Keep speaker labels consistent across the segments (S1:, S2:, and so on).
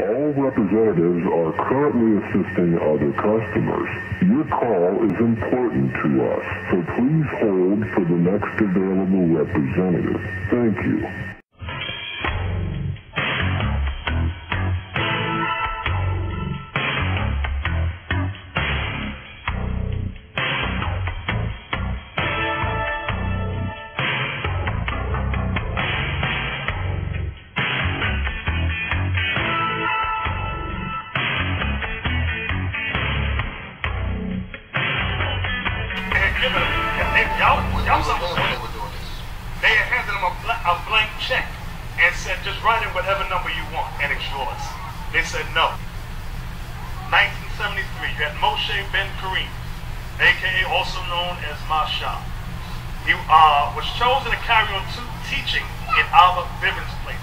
S1: All representatives are currently assisting other customers. Your call is important to us, so please hold for the next available representative. Thank you.
S2: They had handed him a blank check and said, just write in whatever number you want and it's yours. They said no. 1973, you had Moshe Ben Kareem, aka also known as Masha. He was chosen to carry on teaching in Abba Bivens' place.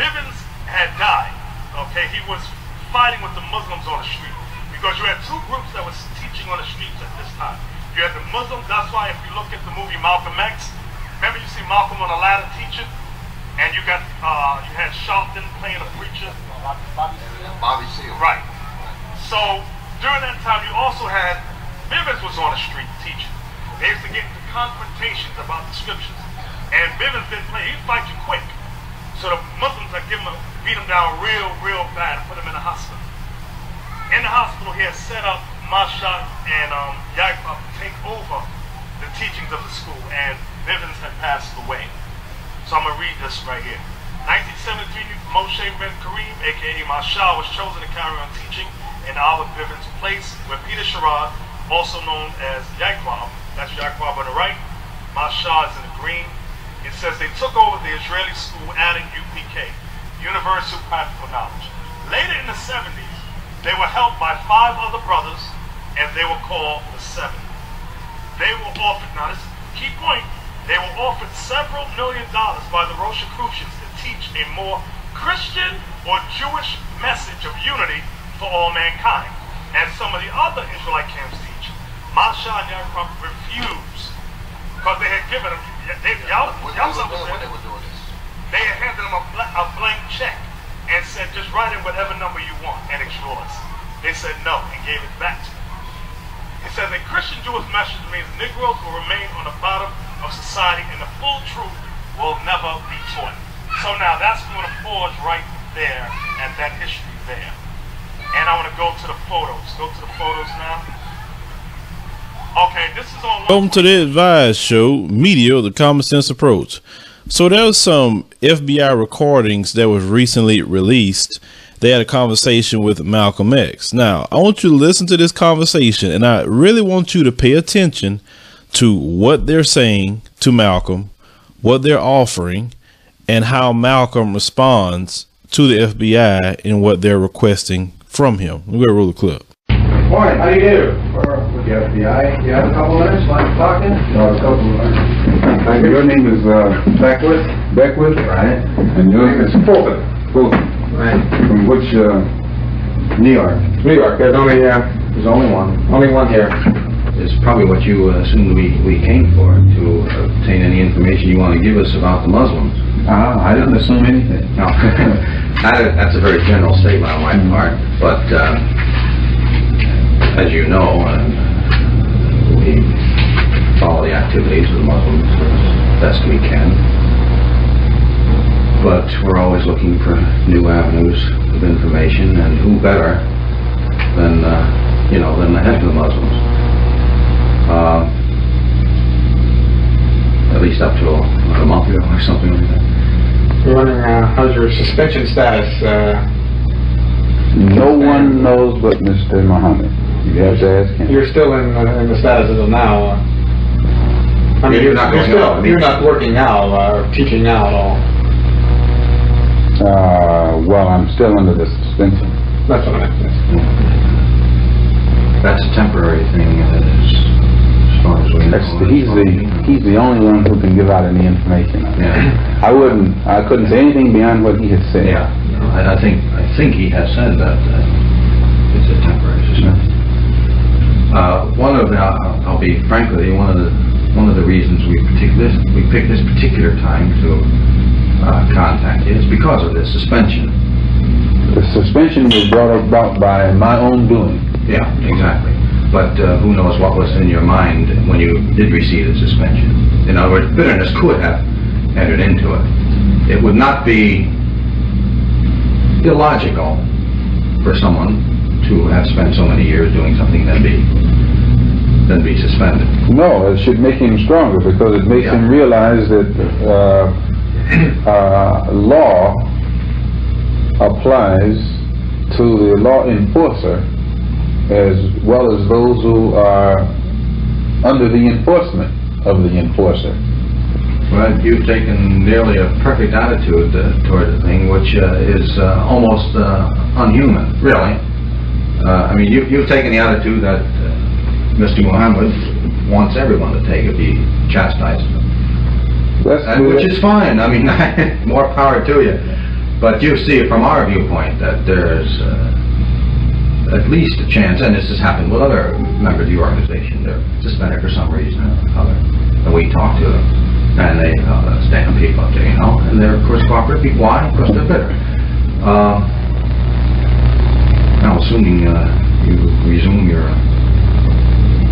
S2: Bivens had died. Okay, he was fighting with the Muslims on the street because you had two groups that was teaching on the streets at this time. You had the Muslims. That's why if you look at the movie Malcolm X, remember you see Malcolm on a ladder teaching, and you got you had Sharpton playing a preacher.
S3: Bobby Seale.
S2: Right. So during that time, you also had Bivens was on the street teaching. They used to get into confrontations about the scriptures, and Bivens didn't play. He'd fight you quick. So the Muslims had beat him down real bad and put him in the hospital. In the hospital, he had set up Masha and Yahawashi to take over the teachings of the school, and Bivens had passed away. So I'm going to read this right here. 1973, Moshe Ben Kareem, aka Masha, was chosen to carry on teaching in Abba Bivens' place, where Peter Sherrod, also known as Yahawashi, that's Yahawashi on the right, Masha is in the green. It says they took over the Israeli school, adding UPK, Universal Practical Knowledge. Later in the 70s, they were helped by 5 other brothers, and they were called the 7. They were offered, now this is the key point, they were offered several $1 million by the Rosicrucians to teach a more Christian or Jewish message of unity for all mankind, as some of the other Israelite camps teach. Masha and Yahawashi refused, because they had given them, they had handed them a blank check and said, just write in whatever number you want and it's yours. They said no and gave it back to them. It says a Christian Jewish message means Negroes will remain on the bottom of society and the full truth will never be taught. So now that's going to pause right there at that history there. And I want to go to the photos. Go to the photos now. Okay, this is on.
S4: Welcome to the Advised Show, Media, the Common Sense Approach. So there was some FBI recordings that was recently released. They had a conversation with Malcolm X. Now, I want you to listen to this conversation, and I really want you to pay attention to what they're saying to Malcolm, what they're offering, and how Malcolm responds to the FBI and what they're requesting from him. We're going to roll the clip.
S5: Morning, how do you do? With the FBI. You have a couple minutes? Like talking?
S6: No, a couple of minutes. Your name is
S5: Beckwith.
S6: Beckwith?
S5: Right.
S6: And your name is
S5: Fulton.
S6: Fulton.
S5: Right.
S6: From which,
S5: New York. New York. There's only one. Only one here.
S7: Is probably what you assumed we came for, to obtain any information you want to give us about the Muslims.
S6: I didn't assume anything.
S7: No. That's a very general statement on my part, but as you know, we follow the activities of the Muslims as best we can, but we're always looking for new avenues of information, and who better than than the head of the Muslims, at least up to a month ago or something like that.
S5: You're wondering how's your suspension status?
S6: No one knows but Mr. Muhammad. You have to ask him.
S5: You're still in the status as of now. I mean,
S7: You're not
S5: working now or teaching now at all.
S6: Well, I'm still under the suspension.
S5: That's what I meant.
S7: That's a temporary thing, as far as we know.
S6: He's the only one who can give out any information.
S7: Yeah.
S6: I couldn't say anything beyond what he has said.
S7: Yeah. No, I think he has said that it's a temporary suspension. I'll be frank with you, one of the reasons we picked this particular time to contact you is because of this suspension.
S6: The suspension was brought about by my own doing.
S7: Yeah, exactly. But who knows what was in your mind when you did receive the suspension. In other words, bitterness could have entered into it. It would not be illogical for someone to have spent so many years doing something then be suspended.
S6: No, it should make him stronger, because it makes him realize that law applies to the law enforcer as well as those who are under the enforcement of the enforcer.
S7: Well, you've taken nearly a perfect attitude toward the thing, which is almost unhuman, really. I mean, you've taken the attitude that Mr. Muhammad wants everyone to take if he chastises them. Which is fine. I mean, more power to you. But you see from our viewpoint that there's at least a chance, and this has happened with other members of the organization. They're suspended for some reason or other, and we talk to them, and they stand people up there, you know, and they're of course cooperative. Why? Because they're bitter. Now, assuming you resume your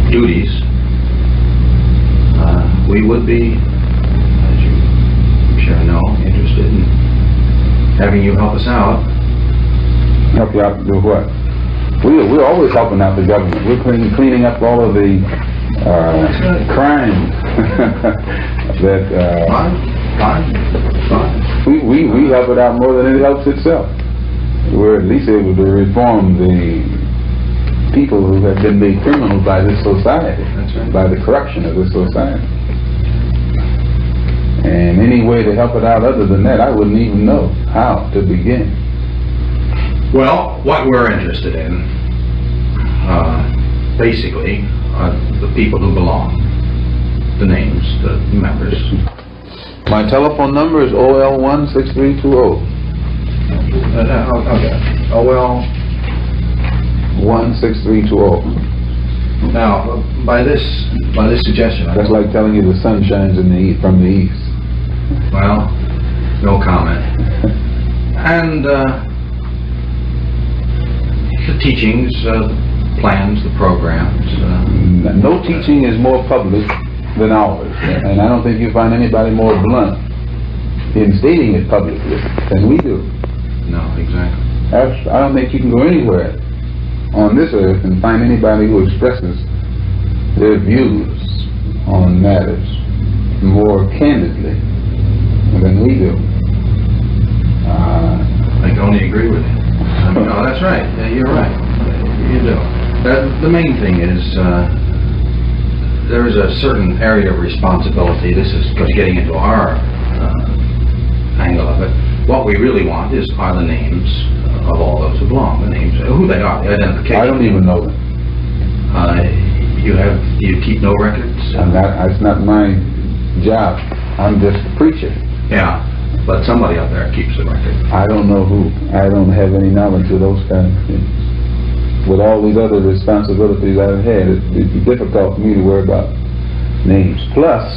S7: duties, we would be, as you I'm sure know, interested in having you help us out.
S6: Help you out to do what? We're always helping out the government. We're cleaning up all of the crimes that we help it out more than it helps itself. We're at least able to reform the people who have been made criminals by this society, by the corruption of this society. And any way to help it out other than that, I wouldn't even know how to begin.
S7: Well, what we're interested in, basically, are the people who belong, the names, the members.
S6: My telephone number is OL16320.
S7: Okay. OL
S6: 16320.
S7: Now, by this suggestion,
S6: that's like telling you the sun shines from the east.
S7: Well, no comment. And the teachings, the plans, the programs.
S6: No teaching is more public than ours, and I don't think you find anybody more blunt in stating it publicly than we do.
S7: No, exactly.
S6: I don't think you can go anywhere on this earth and find anybody who expresses their views on matters more candidly than we do.
S7: I can only agree with you. No, that's right. You're right. You do. The main thing is there is a certain area of responsibility. This is getting into our angle of it. What we really want are the names of all those who belong. The names, who they are, the identification.
S6: I don't even know them.
S7: You keep no records?
S6: It's not my job. I'm just a preacher.
S7: Yeah, but somebody out there keeps the record.
S6: I don't know who. I don't have any knowledge of those kinds of things. With all these other responsibilities I've had, it'd be difficult for me to worry about names. Plus,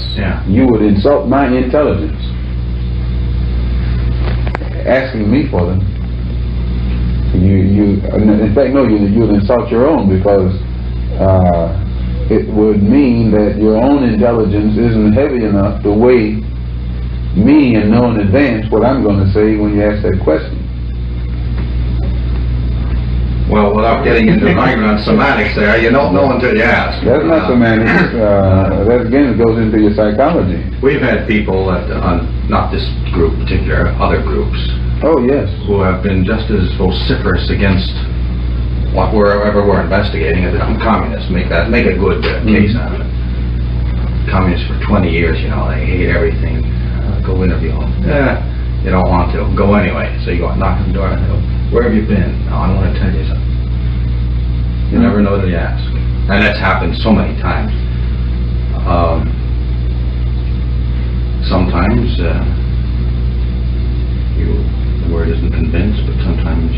S6: you would insult my intelligence asking me for them. In fact, no, you would insult your own, because it would mean that your own intelligence isn't heavy enough to weigh me and know in advance what I'm going to say when you ask that question.
S7: Well, without getting into an argument on semantics there, you don't know until you ask.
S6: That's not semantics. That again goes into your psychology.
S7: We've had people that, not this group in particular, other groups.
S6: Oh, yes.
S7: Who have been just as vociferous against whatever we're investigating as become communists. Make a good case out of it. Communists for 20 years, you know, they hate everything. Go interview them. You don't want to. Go anyway. So you go knock on the door and go, where have you been? Oh, I want to tell you something. You never know till you ask. And that's happened so many times. Sometimes the word isn't convinced, but sometimes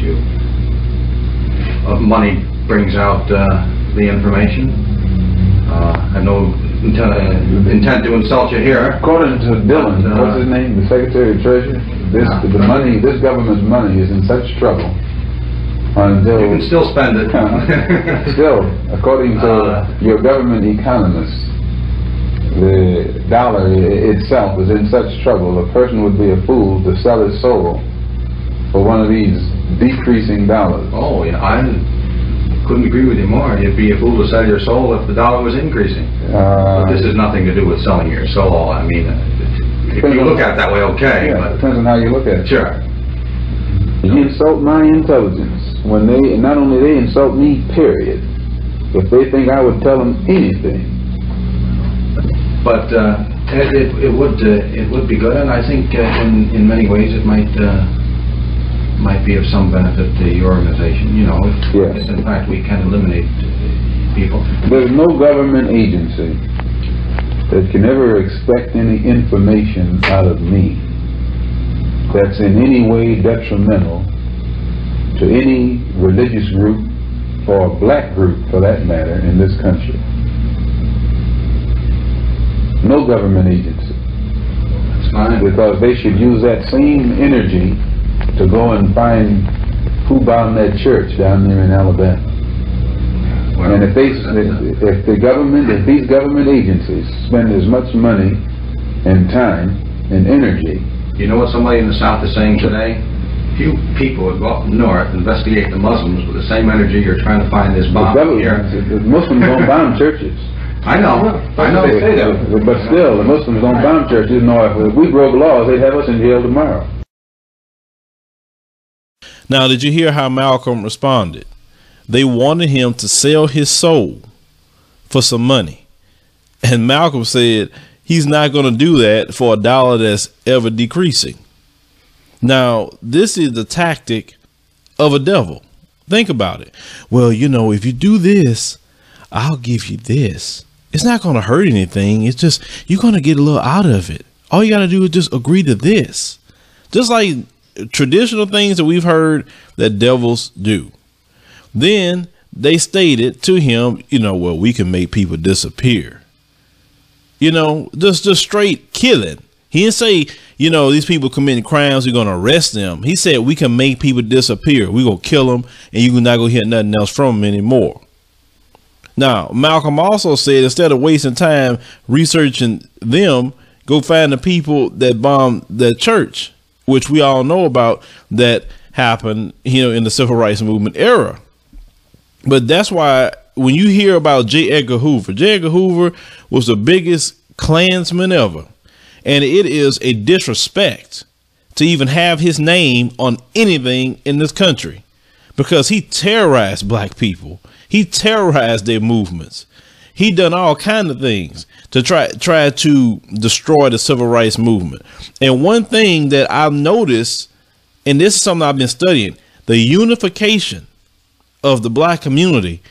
S7: money brings out the information. I have no intent to insult you here.
S6: According to Dillon, what's his name, the Secretary of Treasury, this government's money is in such trouble until
S7: You can still spend it.
S6: still, according to your government economists, the dollar itself is in such trouble. A person would be a fool to sell his soul for one of these decreasing dollars.
S7: Oh, yeah, I couldn't agree with you more. You'd be a fool to sell your soul if the dollar was increasing. But this has nothing to do with selling your soul. I mean, if you look at it that way, okay.
S6: Yeah,
S7: but
S6: depends on how you look at it.
S7: Sure.
S6: You insult my intelligence when they, not only they insult me, period, if they think I would tell them anything.
S7: But it would be good, and I think in many ways it might be of some benefit to your organization. You know, if in fact we can eliminate people.
S6: There's no government agency that can ever expect any information out of me that's in any way detrimental to any religious group or black group, for that matter, in this country. No government agency.
S7: That's fine.
S6: Because they should use that same energy to go and find who bombed that church down there in Alabama.
S7: Well,
S6: and if these government agencies spend as much money and time and energy.
S7: You know what somebody in the South is saying today? Few people would go up north, investigate the Muslims with the same energy you're trying to find this bomb here.
S6: The Muslims don't bomb churches.
S7: I know. They say that.
S6: But still, the Muslims don't bomb churches. No, if we broke laws, they'd have us in jail tomorrow.
S4: Now, did you hear how Malcolm responded? They wanted him to sell his soul for some money. And Malcolm said he's not going to do that for a dollar that's ever decreasing. Now, this is the tactic of a devil. Think about it. Well, you know, if you do this, I'll give you this. It's not going to hurt anything. It's just you're going to get a little out of it. All you got to do is just agree to this. Just like traditional things that we've heard that devils do. Then they stated to him, you know, well, we can make people disappear. You know, just straight killing. He didn't say, you know, these people committing crimes, we're going to arrest them. He said we can make people disappear. We're going to kill them and you're not going to hear nothing else from them anymore. Now, Malcolm also said instead of wasting time researching them, go find the people that bombed the church, which we all know about that happened, you know, in the civil rights movement era. But that's why when you hear about J. Edgar Hoover was the biggest Klansman ever. And it is a disrespect to even have his name on anything in this country because he terrorized black people. He terrorized their movements. He done all kinds of things to try to destroy the civil rights movement. And one thing that I've noticed, and this is something I've been studying, the unification of the black community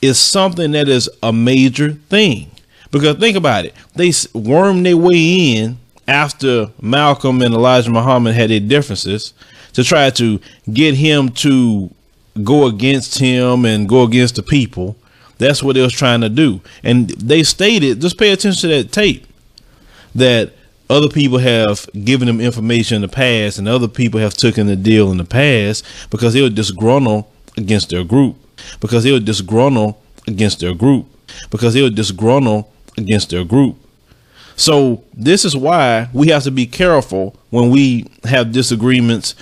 S4: is something that is a major thing. Because think about it. They wormed their way in after Malcolm and Elijah Muhammad had their differences to try to get him to go against him and go against the people. That's what they was trying to do. And they stated, just pay attention to that tape, that other people have given them information in the past and other people have taken the deal in the past because they were disgruntled against their group, because they were disgruntled against their group, because they were disgruntled against their group. So this is why we have to be careful when we have disagreements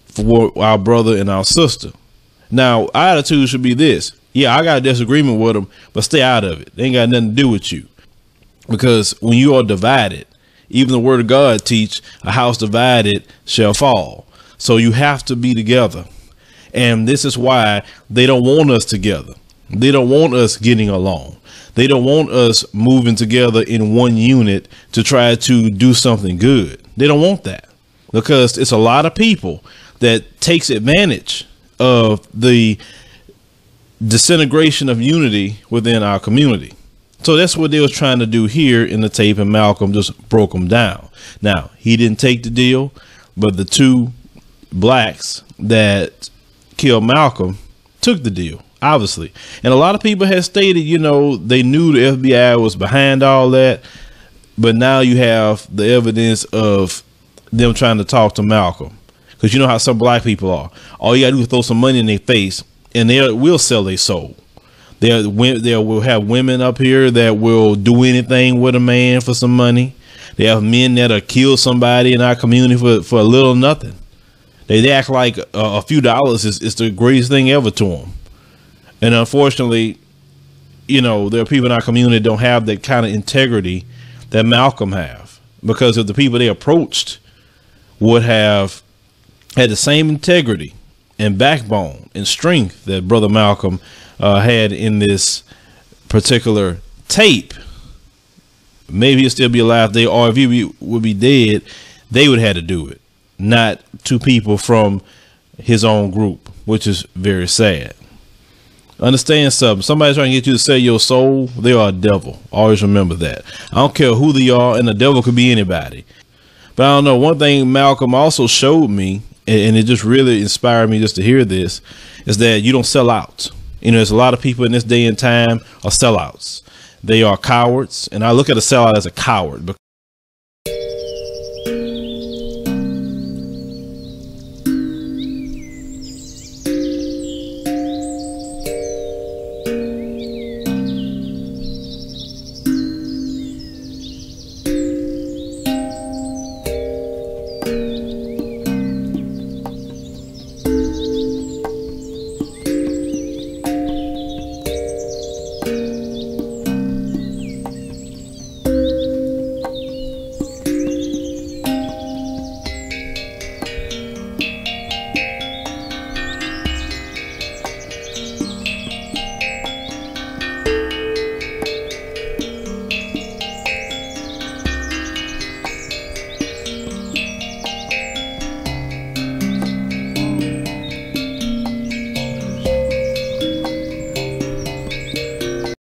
S4: for our brother and our sister. Now, our attitude should be this. Yeah, I got a disagreement with them, but stay out of it. They ain't got nothing to do with you. Because when you are divided, even the word of God teach a house divided shall fall. So you have to be together. And this is why they don't want us together. They don't want us getting along. They don't want us moving together in one unit to try to do something good. They don't want that because it's a lot of people that takes advantage of the disintegration of unity within our community. So that's what they was trying to do here in the tape, and Malcolm just broke them down. Now, he didn't take the deal, but the two blacks that killed Malcolm took the deal, obviously. And a lot of people have stated, you know, they knew the FBI was behind all that, but now you have the evidence of them trying to talk to Malcolm. Because you know how some black people are. All you gotta do is throw some money in their face, and they will sell their soul. There will have women up here that will do anything with a man for some money. They have men that'll kill somebody in our community for a little nothing. They act like a few dollars is the greatest thing ever to them. And unfortunately, you know, there are people in our community that don't have that kind of integrity that Malcolm have. Because if the people they approached would have had the same integrity and backbone and strength that Brother Malcolm had in this particular tape, maybe he'll still be alive today, or if he would be dead, they would have to do it, not two people from his own group, which is very sad. Understand something. Somebody's trying to get you to sell your soul. They are a devil. Always remember that. I don't care who they are, and the devil could be anybody. But I don't know. One thing Malcolm also showed me, and it just really inspired me just to hear this, is that you don't sell out. You know, there's a lot of people in this day and time are sellouts. They are cowards, and I look at a sellout as a coward.